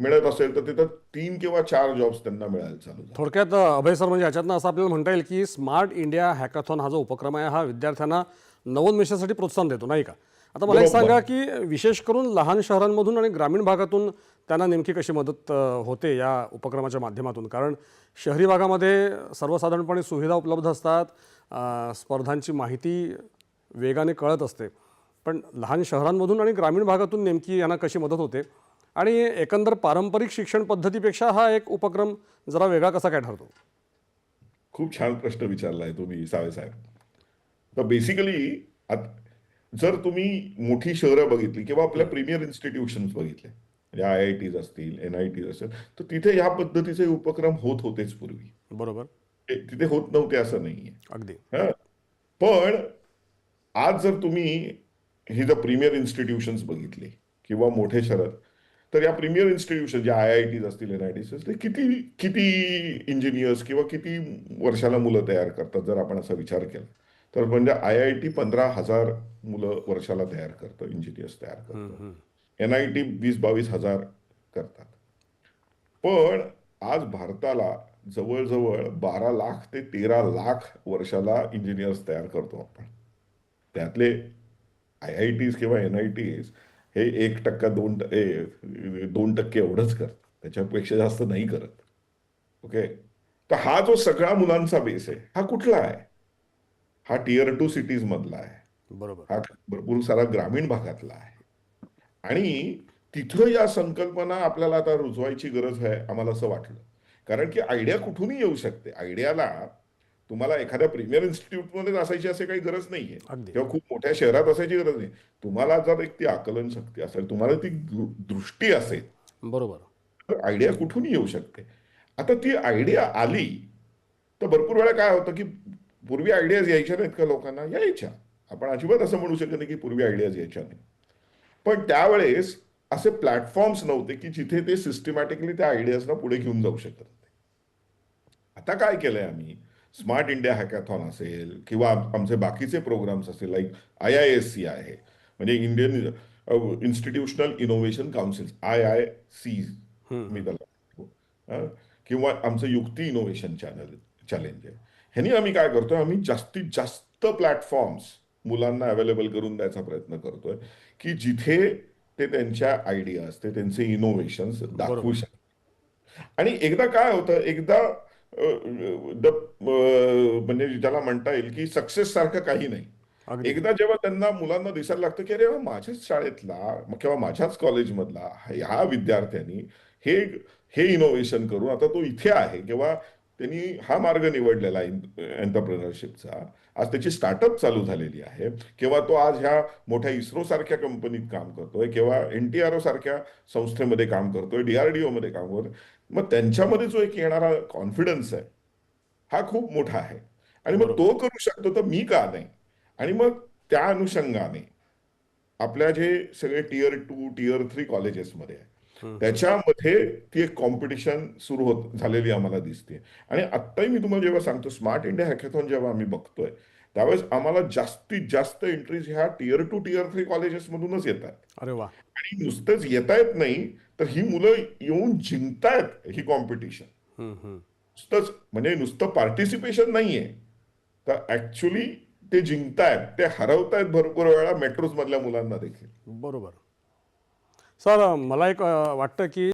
मिळत असेल तर तिथं 3 किंवा 4 जॉब्स त्यांना मिळायला चालू झाले. थोडक्यात अभय सर, म्हणजे याच्यातनं असं आपल्याला म्हणता येईल की स्मार्ट इंडिया हॅकॅथॉन हा जो उपक्रम आहे हा विद्यार्थ्यांना नवोन्मेषासाठी प्रोत्साहन देतो, नाही का? आता मला एक बरोबर. सांगा की विशेष करून लहान शहरांमधून आणि ग्रामीण भागातून त्यांना नेमकी कशी मदत होते या उपक्रमाच्या माध्यमातून? कारण शहरी भागामध्ये सर्वसाधारणपणे सुविधा उपलब्ध असतात, स्पर्धांची माहिती वेगाने कळत असते, पण लहान शहरांमधून आणि ग्रामीण भागातून नेमकी यांना कशी मदत होते? आणि एकंदर पारंपरिक शिक्षण पद्धतीपेक्षा हा एक उपक्रम जरा वेगळा कसा काय ठरतो? खूप छान प्रश्न विचारलाय तुम्ही सावे साहेब. तर बेसिकली जर तुम्ही मोठी शहरं बघितली किंवा आपल्या प्रीमियर इन्स्टिट्यूशन्स बघितले, म्हणजे IITs असतील, NITs असतील, तर तिथे या पद्धतीचे उपक्रम होत होतेच पूर्वी. बरोबर. तिथे होत नव्हते असं नाहीये. अगदी. हं. पण आज जर तुम्ही ही जर प्रीमियर इन्स्टिट्यूशन्स बघितली किंवा मोठे शहर, तर या प्रीमियर इन्स्टिट्यूशन जे IITs असतील, NITs असतील, ते किती किती इंजिनियर्स किंवा किती वर्षाला मुलं तयार करतात जर आपण असा विचार केला तर म्हणजे IIT 15,000 मुलं वर्षाला तयार करतं, इंजिनियर्स तयार करतं. NIT 20-22 हजार करतात. पण आज भारताला जवळजवळ 12 लाख ते 13 लाख वर्षाला इंजिनियर्स तयार करतो आपण. त्यातले IITs किंवा NITs हे 1% 2% एवढंच करतात, त्याच्यापेक्षा जास्त नाही करत. ओके. तर हा जो सगळा मुलांचा बेस आहे हा कुठला आहे? हा Tier 2 सिटीज मधला आहे. बरोबर. हा भरपूर सारा ग्रामीण भागातला आहे. आणि तिथं या संकल्पना आपल्याला आता रुजवायची गरज आहे आम्हाला असं वाटलं. कारण की आयडिया कुठूनही येऊ शकते. आयडियाला तुम्हाला एखाद्या प्रीमियर इन्स्टिट्यूटमध्येच असायची असे काही गरज नाहीये अगदी. किंवा खूप मोठ्या शहरात असायची गरज नाही. तुम्हाला जर एक ती आकलन शक्ती असेल, तुम्हाला ती दृष्टी असेल, बरोबर. तर आयडिया कुठूनही येऊ शकते. आता ती आयडिया आली तर भरपूर वेळा काय होतं की पूर्वी आयडियाज यायच्या नाहीत का लोकांना? यायच्या. आपण अजिबात असं म्हणू शकत नाही की पूर्वी आयडियाज यायच्या नाही. पण त्यावेळेस असे प्लॅटफॉर्म्स नव्हते की जिथे ते सिस्टमॅटिकली त्या आयडियाजना पुढे घेऊन जाऊ शकत होते. आता काय केलंय आम्ही, स्मार्ट इंडिया हॅकॅथॉन असेल किंवा आमचे बाकीचे प्रोग्राम्स असेल, लाईक IISC आहे, म्हणजे Indian institutional innovation council, IIC मी त्याला म्हणतो. किंवा आमचं युक्ती इनोव्हेशन चॅलेंज आहे. ह्यांनी आम्ही काय करतोय, आम्ही जास्तीत जास्त प्लॅटफॉर्म्स मुलांना अवेलेबल करून द्यायचा प्रयत्न करतोय की जिथे ते त्यांच्या आयडियाज, ते त्यांचे इनोव्हेशन्स दाखवू बरोबर. शकतात. आणि एकदा काय होतं, एकदा म्हणजे ज्याला म्हणता येईल की सक्सेस सारखं काही नाही. अगदी. एकदा जेव्हा त्यांना मुलांना दिसायला लागतं की अरे वा, माझ्याच शाळेतला किंवा माझ्याच कॉलेजमधला ह्या विद्यार्थ्यांनी हे हे इनोव्हेशन करून आता तो इथे आहे किंवा त्यांनी हा मार्ग निवडलेला एंटरप्रेनरशिपचा, आज त्याची स्टार्टअप चालू झालेली आहे किंवा तो आज ह्या मोठ्या इस्रो सारख्या कंपनीत काम करतोय किंवा NTRO सारख्या संस्थेमध्ये काम करतोय, DRDO मध्ये काम करतोय, मग त्यांच्यामध्ये जो एक येणारा कॉन्फिडन्स आहे हा खूप मोठा आहे. आणि मग बरोबर. तो करू शकतो तर मी का नाही? आणि मग त्या अनुषंगाने आपल्या जे सगळे Tier 2 Tier 3 कॉलेजेसमध्ये आहे, त्याच्यामध्ये ती एक कॉम्पिटिशन सुरू होत झालेली आम्हाला दिसते. आणि आत्ताही मी तुम्हाला जेव्हा सांगतो स्मार्ट इंडिया हॅकॅथॉन जेव्हा आम्ही बघतोय, त्यावेळेस आम्हाला जास्तीत जास्त एंट्रीज ह्या Tier 2 Tier 3 कॉलेजेस मधूनच येतात. अरे वा. आणि नुसतंच येता येत नाही, तर ही मुलं येऊन जिंकतायत ही कॉम्पिटिशन. नुसतंच म्हणजे नुसतं पार्टिसिपेशन नाहीये, तर ऍक्च्युली ते जिंकतायत, ते हरवतायत भरपूर वेळा मेट्रोज मधल्या मुलांना देखील. बरोबर. सर, मला एक वाटतं की